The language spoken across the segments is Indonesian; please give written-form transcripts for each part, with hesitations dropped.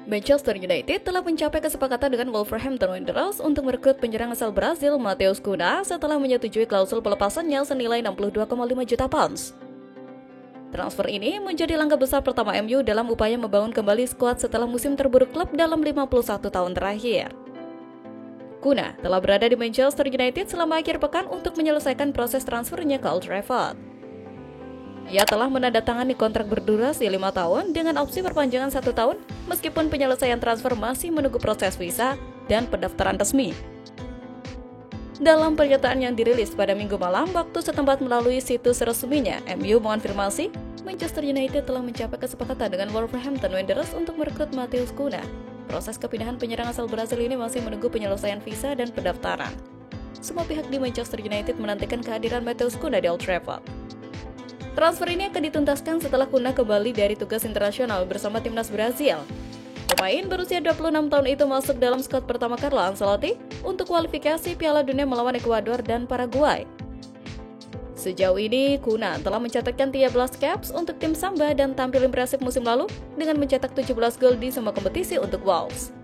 Manchester United telah mencapai kesepakatan dengan Wolverhampton Wanderers untuk merekrut penyerang asal Brasil Matheus Cunha setelah menyetujui klausul pelepasannya senilai 62,5 juta pounds. Transfer ini menjadi langkah besar pertama MU dalam upaya membangun kembali skuad setelah musim terburuk klub dalam 51 tahun terakhir. Cunha telah berada di Manchester United selama akhir pekan untuk menyelesaikan proses transfernya ke Old Trafford. Ia telah menandatangani kontrak berdurasi 5 tahun dengan opsi perpanjangan 1 tahun meskipun penyelesaian transfer masih menunggu proses visa dan pendaftaran resmi. Dalam pernyataan yang dirilis pada Minggu malam waktu setempat melalui situs resminya, MU mengonfirmasi Manchester United telah mencapai kesepakatan dengan Wolverhampton Wanderers untuk merekrut Matheus Cunha. Proses kepindahan penyerang asal Brasil ini masih menunggu penyelesaian visa dan pendaftaran. Semua pihak di Manchester United menantikan kehadiran Matheus Cunha di Old Trafford. Transfer ini akan dituntaskan setelah Cunha kembali dari tugas internasional bersama timnas Brazil. Pemain berusia 26 tahun itu masuk dalam skuad pertama Carlo Ancelotti untuk kualifikasi Piala Dunia melawan Ekuador dan Paraguay. Sejauh ini, Cunha telah mencatatkan 13 caps untuk tim Samba dan tampil impresif musim lalu dengan mencetak 17 gol di semua kompetisi untuk Wolves.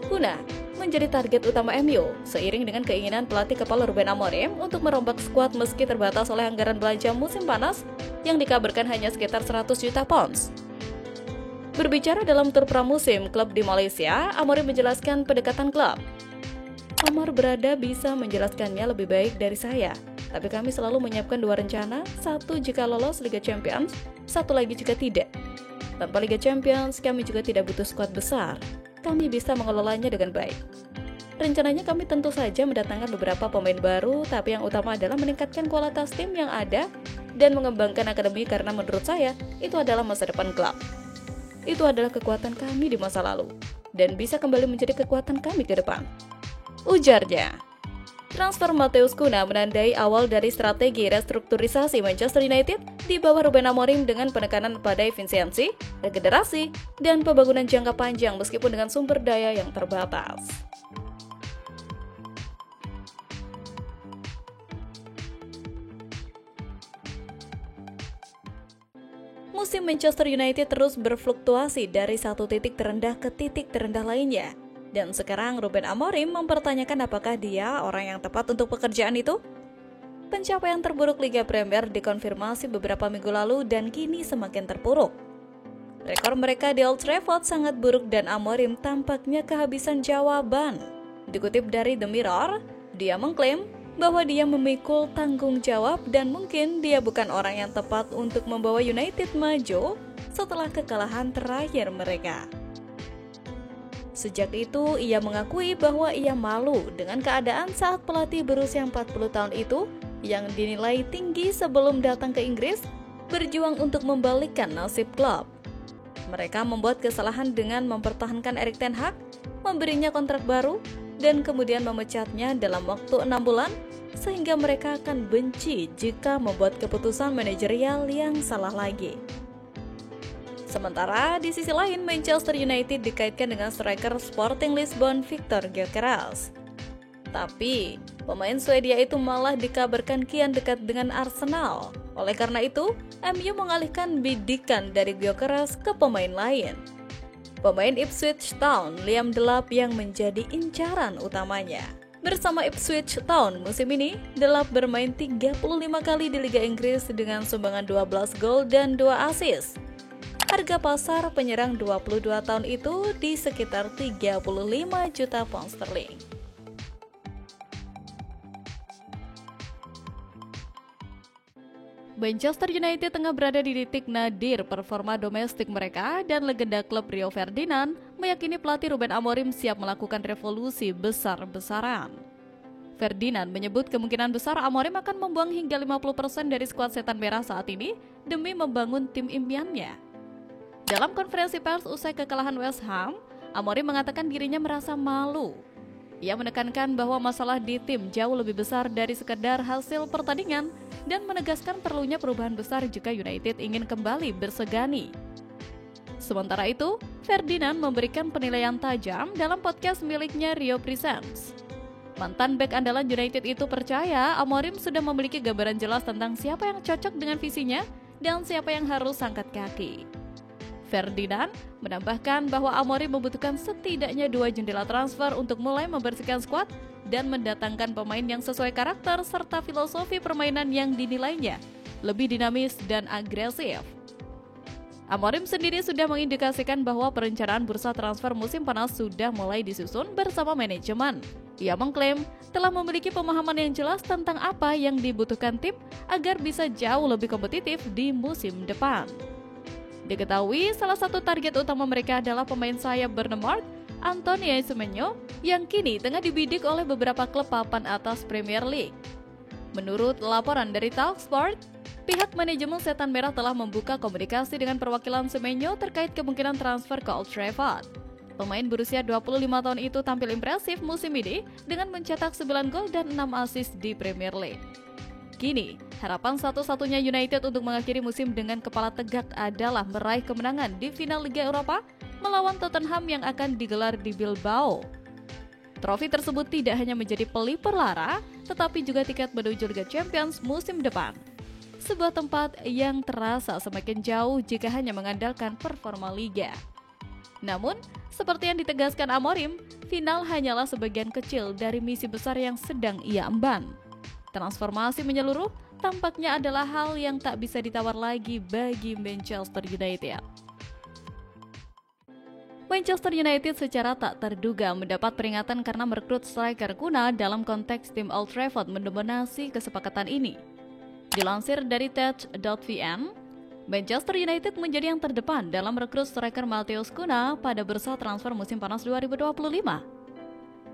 Cunha menjadi target utama MU seiring dengan keinginan pelatih kepala Ruben Amorim untuk merombak skuad meski terbatas oleh anggaran belanja musim panas yang dikabarkan hanya sekitar 100 juta pounds. Berbicara dalam tur pramusim klub di Malaysia, Amorim menjelaskan pendekatan klub. Amar berada bisa menjelaskannya lebih baik dari saya, tapi kami selalu menyiapkan 2 rencana, 1 jika lolos Liga Champions, 1 lagi jika tidak. Tanpa Liga Champions, kami juga tidak butuh skuad besar. Kami bisa mengelolanya dengan baik. Rencananya kami tentu saja mendatangkan beberapa pemain baru, tapi yang utama adalah meningkatkan kualitas tim yang ada dan mengembangkan akademi karena menurut saya itu adalah masa depan klub. Itu adalah kekuatan kami di masa lalu dan bisa kembali menjadi kekuatan kami ke depan, ujarnya. Transfer Matheus Cunha menandai awal dari strategi restrukturisasi Manchester United di bawah Ruben Amorim dengan penekanan pada efisiensi, regenerasi, dan pembangunan jangka panjang meskipun dengan sumber daya yang terbatas. Musim Manchester United terus berfluktuasi dari satu titik terendah ke titik terendah lainnya. Dan sekarang Ruben Amorim mempertanyakan apakah dia orang yang tepat untuk pekerjaan itu? Pencapaian terburuk Liga Premier dikonfirmasi beberapa minggu lalu dan kini semakin terpuruk. Rekor mereka di Old Trafford sangat buruk dan Amorim tampaknya kehabisan jawaban. Dikutip dari The Mirror, dia mengklaim bahwa dia memikul tanggung jawab dan mungkin dia bukan orang yang tepat untuk membawa United maju setelah kekalahan terakhir mereka. Sejak itu, ia mengakui bahwa ia malu dengan keadaan saat pelatih berusia 40 tahun itu, yang dinilai tinggi sebelum datang ke Inggris, berjuang untuk membalikkan nasib klub. Mereka membuat kesalahan dengan mempertahankan Erik ten Hag, memberinya kontrak baru, dan kemudian memecatnya dalam waktu 6 bulan, sehingga mereka akan benci jika membuat keputusan manajerial yang salah lagi. Sementara di sisi lain, Manchester United dikaitkan dengan striker Sporting Lisbon Victor Gyökeres. Tapi, pemain Swedia itu malah dikabarkan kian dekat dengan Arsenal. Oleh karena itu, MU mengalihkan bidikan dari Gyökeres ke pemain lain. Pemain Ipswich Town, Liam Delap yang menjadi incaran utamanya. Bersama Ipswich Town musim ini, Delap bermain 35 kali di Liga Inggris dengan sumbangan 12 gol dan 2 assist. Harga pasar penyerang 22 tahun itu di sekitar 35 juta pound sterling. Manchester United tengah berada di titik nadir performa domestik mereka dan legenda klub Rio Ferdinand meyakini pelatih Ruben Amorim siap melakukan revolusi besar-besaran. Ferdinand menyebut kemungkinan besar Amorim akan membuang hingga 50% dari skuad setan merah saat ini demi membangun tim impiannya. Dalam konferensi pers usai kekalahan West Ham, Amorim mengatakan dirinya merasa malu. Ia menekankan bahwa masalah di tim jauh lebih besar dari sekedar hasil pertandingan dan menegaskan perlunya perubahan besar jika United ingin kembali bersegani. Sementara itu, Ferdinand memberikan penilaian tajam dalam podcast miliknya Rio Presents. Mantan bek andalan United itu percaya Amorim sudah memiliki gambaran jelas tentang siapa yang cocok dengan visinya dan siapa yang harus angkat kaki. Ferdinand menambahkan bahwa Amorim membutuhkan setidaknya 2 jendela transfer untuk mulai membersihkan skuad dan mendatangkan pemain yang sesuai karakter serta filosofi permainan yang dinilainya lebih dinamis dan agresif. Amorim sendiri sudah mengindikasikan bahwa perencanaan bursa transfer musim panas sudah mulai disusun bersama manajemen. Ia mengklaim telah memiliki pemahaman yang jelas tentang apa yang dibutuhkan tim agar bisa jauh lebih kompetitif di musim depan. Diketahui salah satu target utama mereka adalah pemain sayap Bournemouth, Antonio Semenyo, yang kini tengah dibidik oleh beberapa klub papan atas Premier League. Menurut laporan dari Talksport, pihak manajemen Setan Merah telah membuka komunikasi dengan perwakilan Semenyo terkait kemungkinan transfer ke Old Trafford. Pemain berusia 25 tahun itu tampil impresif musim ini dengan mencetak 9 gol dan 6 assist di Premier League. Kini, harapan satu-satunya United untuk mengakhiri musim dengan kepala tegak adalah meraih kemenangan di final Liga Eropa melawan Tottenham yang akan digelar di Bilbao. Trofi tersebut tidak hanya menjadi pelipur lara, tetapi juga tiket menuju Liga Champions musim depan. Sebuah tempat yang terasa semakin jauh jika hanya mengandalkan performa liga. Namun, seperti yang ditegaskan Amorim, final hanyalah sebagian kecil dari misi besar yang sedang ia emban. Transformasi menyeluruh tampaknya adalah hal yang tak bisa ditawar lagi bagi Manchester United. Manchester United secara tak terduga mendapat peringatan karena merekrut striker kuna dalam konteks tim Old Trafford mendominasi kesepakatan ini. Dilansir dari Tet.vn, Manchester United menjadi yang terdepan dalam merekrut striker Matheus Cunha pada bursa transfer musim panas 2025.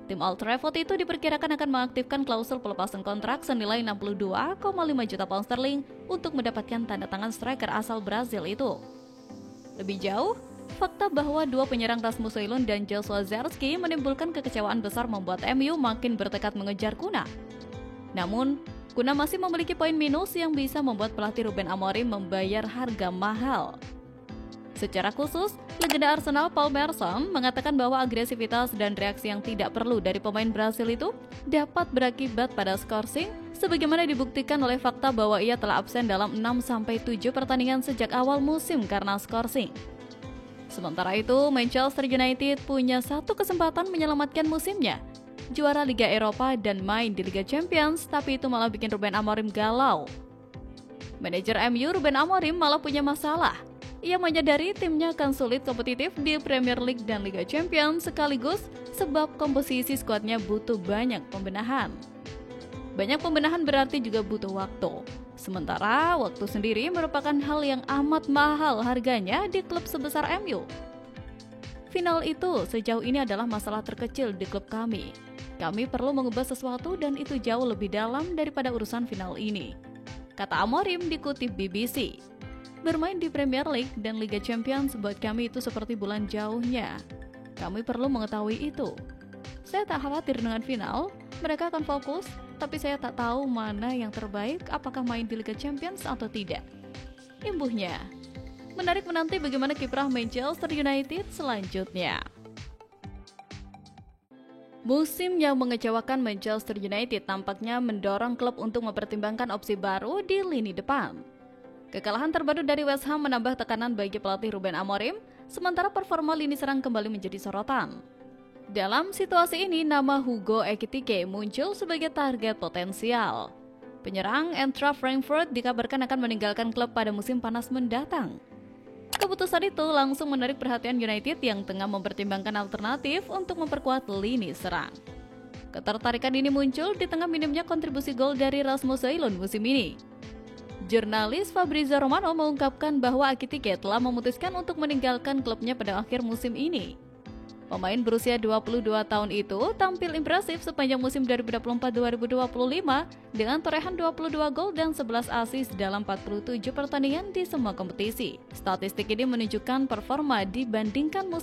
Tim Old Trafford itu diperkirakan akan mengaktifkan klausul pelepasan kontrak senilai 62,5 juta pound sterling untuk mendapatkan tanda tangan striker asal Brazil itu. Lebih jauh, fakta bahwa dua penyerang Rasmus Højlund dan Joshua Zirkzee menimbulkan kekecewaan besar membuat MU makin bertekad mengejar Cunha. Namun, Cunha masih memiliki poin minus yang bisa membuat pelatih Ruben Amorim membayar harga mahal. Secara khusus, legenda Arsenal Paul Merson mengatakan bahwa agresivitas dan reaksi yang tidak perlu dari pemain Brasil itu dapat berakibat pada scoring, sebagaimana dibuktikan oleh fakta bahwa ia telah absen dalam 6-7 pertandingan sejak awal musim karena scoring. Sementara itu, Manchester United punya satu kesempatan menyelamatkan musimnya, juara Liga Eropa dan main di Liga Champions, tapi itu malah bikin Ruben Amorim galau. Manajer MU Ruben Amorim malah punya masalah. Ia menyadari timnya akan sulit kompetitif di Premier League dan Liga Champions sekaligus sebab komposisi skuadnya butuh banyak pembenahan. Banyak pembenahan berarti juga butuh waktu. Sementara waktu sendiri merupakan hal yang amat mahal harganya di klub sebesar MU. Final itu sejauh ini adalah masalah terkecil di klub kami. Kami perlu mengubah sesuatu dan itu jauh lebih dalam daripada urusan final ini, kata Amorim dikutip BBC. Bermain di Premier League dan Liga Champions buat kami itu seperti bulan jauhnya. Kami perlu mengetahui itu. Saya tak khawatir dengan final, mereka akan fokus, tapi saya tak tahu mana yang terbaik, apakah main di Liga Champions atau tidak. Imbuhnya. Menarik menanti bagaimana kiprah Manchester United selanjutnya. Musim yang mengecewakan Manchester United tampaknya mendorong klub untuk mempertimbangkan opsi baru di lini depan. Kekalahan terbaru dari West Ham menambah tekanan bagi pelatih Ruben Amorim, sementara performa lini serang kembali menjadi sorotan. Dalam situasi ini, nama Hugo Ekitike muncul sebagai target potensial. Penyerang Eintracht Frankfurt dikabarkan akan meninggalkan klub pada musim panas mendatang. Keputusan itu langsung menarik perhatian United yang tengah mempertimbangkan alternatif untuk memperkuat lini serang. Ketertarikan ini muncul di tengah minimnya kontribusi gol dari Rasmus Højlund musim ini. Jurnalis Fabrizio Romano mengungkapkan bahwa Ekitike telah memutuskan untuk meninggalkan klubnya pada akhir musim ini. Pemain berusia 22 tahun itu tampil impresif sepanjang musim 2024-2025 dengan torehan 22 gol dan 11 assist dalam 47 pertandingan di semua kompetisi. Statistik ini menunjukkan performa dibandingkan musim